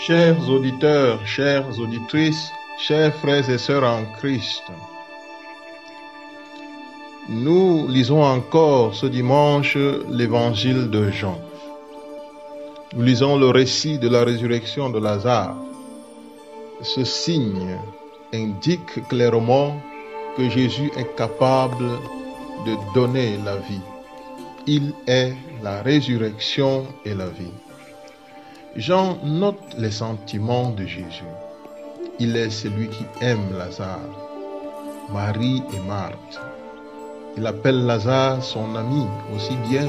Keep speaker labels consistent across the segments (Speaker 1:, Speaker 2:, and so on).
Speaker 1: Chers auditeurs, chères auditrices, chers frères et sœurs en Christ, nous lisons encore ce dimanche l'évangile de Jean. Nous lisons le récit de la résurrection de Lazare. Ce signe indique clairement que Jésus est capable de donner la vie. Il est la résurrection et la vie. Jean note les sentiments de Jésus. Il est celui qui aime Lazare, Marie et Marthe. Il appelle Lazare son ami aussi bien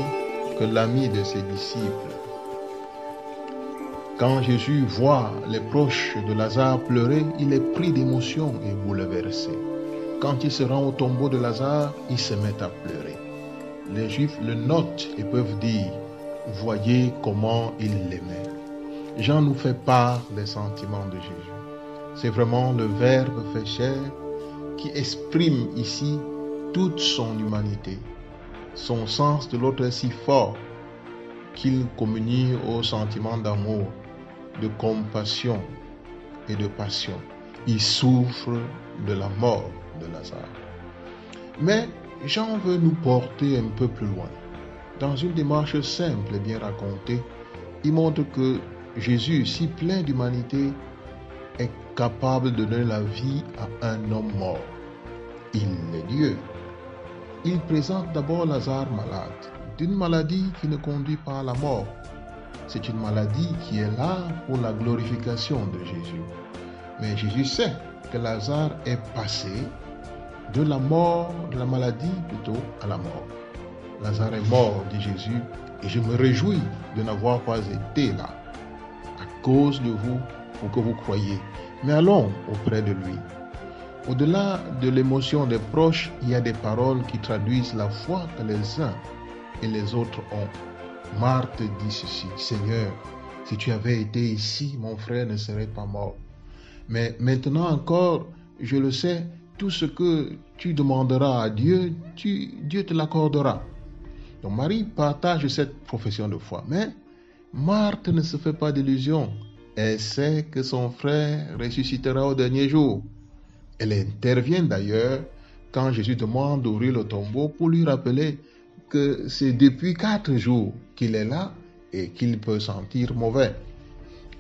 Speaker 1: que l'ami de ses disciples. Quand Jésus voit les proches de Lazare pleurer, il est pris d'émotion et bouleversé. Quand il se rend au tombeau de Lazare, il se met à pleurer. Les Juifs le notent et peuvent dire « Voyez comment il l'aimait ». Jean nous fait part des sentiments de Jésus. C'est vraiment le Verbe fait chair qui exprime ici toute son humanité. Son sens de l'autre est si fort qu'il communie aux sentiments d'amour, de compassion et de passion. Il souffre de la mort de Lazare. Mais Jean veut nous porter un peu plus loin. Dans une démarche simple et bien racontée, il montre que Jésus, si plein d'humanité, est capable de donner la vie à un homme mort. Il est Dieu. Il présente d'abord Lazare malade, d'une maladie qui ne conduit pas à la mort. C'est une maladie qui est là pour la glorification de Jésus. Mais Jésus sait que Lazare est passé de la mort, de la maladie plutôt, à la mort. Lazare est mort, dit Jésus, et je me réjouis de n'avoir pas été là, à cause de vous, pour que vous croyiez. Mais allons auprès de lui. Au-delà de l'émotion des proches, il y a des paroles qui traduisent la foi que les uns et les autres ont. Marthe dit ceci: Seigneur, si tu avais été ici, mon frère ne serait pas mort. Mais maintenant encore, je le sais, tout ce que tu demanderas à Dieu, Dieu te l'accordera. Donc Marie partage cette profession de foi. Mais Marthe ne se fait pas d'illusions. Elle sait que son frère ressuscitera au dernier jour. Elle intervient d'ailleurs quand Jésus demande d'ouvrir le tombeau pour lui rappeler que c'est depuis 4 jours qu'il est là et qu'il peut sentir mauvais.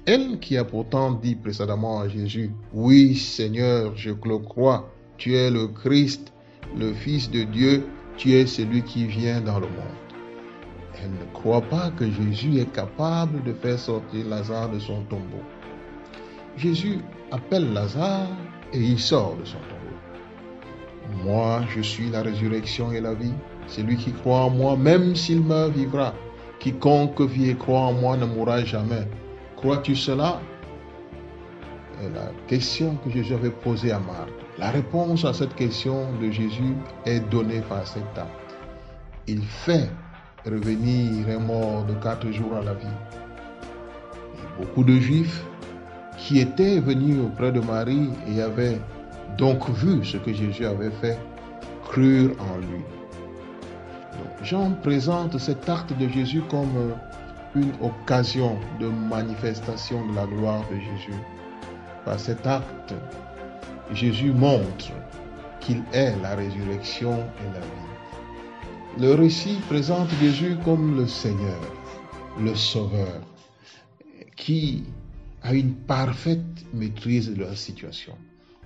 Speaker 1: Elle qui a pourtant dit précédemment à Jésus: Oui Seigneur, je le crois, tu es le Christ, le Fils de Dieu, tu es celui qui vient dans le monde. Elle ne croit pas que Jésus est capable de faire sortir Lazare de son tombeau. Jésus appelle Lazare et il sort de son tombeau. Moi, je suis la résurrection et la vie. Celui qui croit en moi, même s'il meurt, vivra. Quiconque vit et croit en moi ne mourra jamais. Crois-tu cela? Et la question que Jésus avait posée à Marthe. La réponse à cette question de Jésus est donnée par cet acte. Il fait revenir un mort de 4 jours à la vie. Et beaucoup de Juifs qui étaient venus auprès de Marie et avaient donc vu ce que Jésus avait fait, crurent en lui. Donc, Jean présente cet acte de Jésus comme une occasion de manifestation de la gloire de Jésus. Par cet acte, Jésus montre qu'il est la résurrection et la vie. Le récit présente Jésus comme le Seigneur, le Sauveur, qui a une parfaite maîtrise de la situation.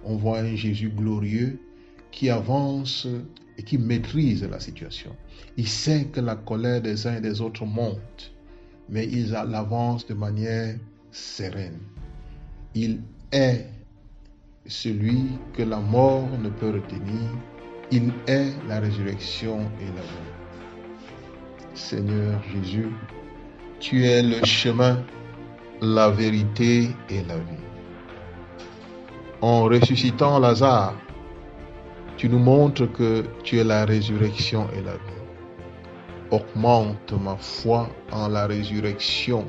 Speaker 1: On voit un Jésus glorieux qui avance et qui maîtrise la situation. Il sait que la colère des uns et des autres monte, mais il l'avance de manière sereine. Il est celui que la mort ne peut retenir. Il est la résurrection et la vie. Seigneur Jésus, tu es le chemin, la vérité et la vie. En ressuscitant Lazare, tu nous montres que tu es la résurrection et la vie. Augmente ma foi en la résurrection,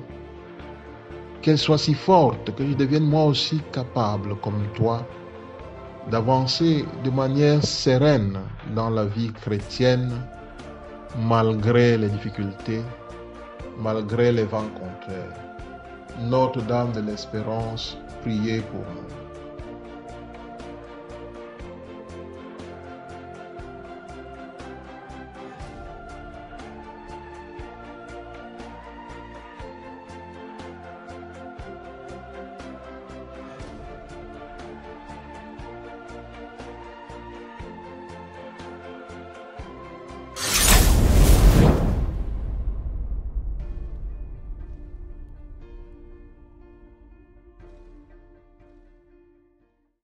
Speaker 1: qu'elle soit si forte que je devienne moi aussi capable, comme toi, d'avancer de manière sereine dans la vie chrétienne, malgré les difficultés, malgré les vents contraires. Notre-Dame de l'Espérance, priez pour nous.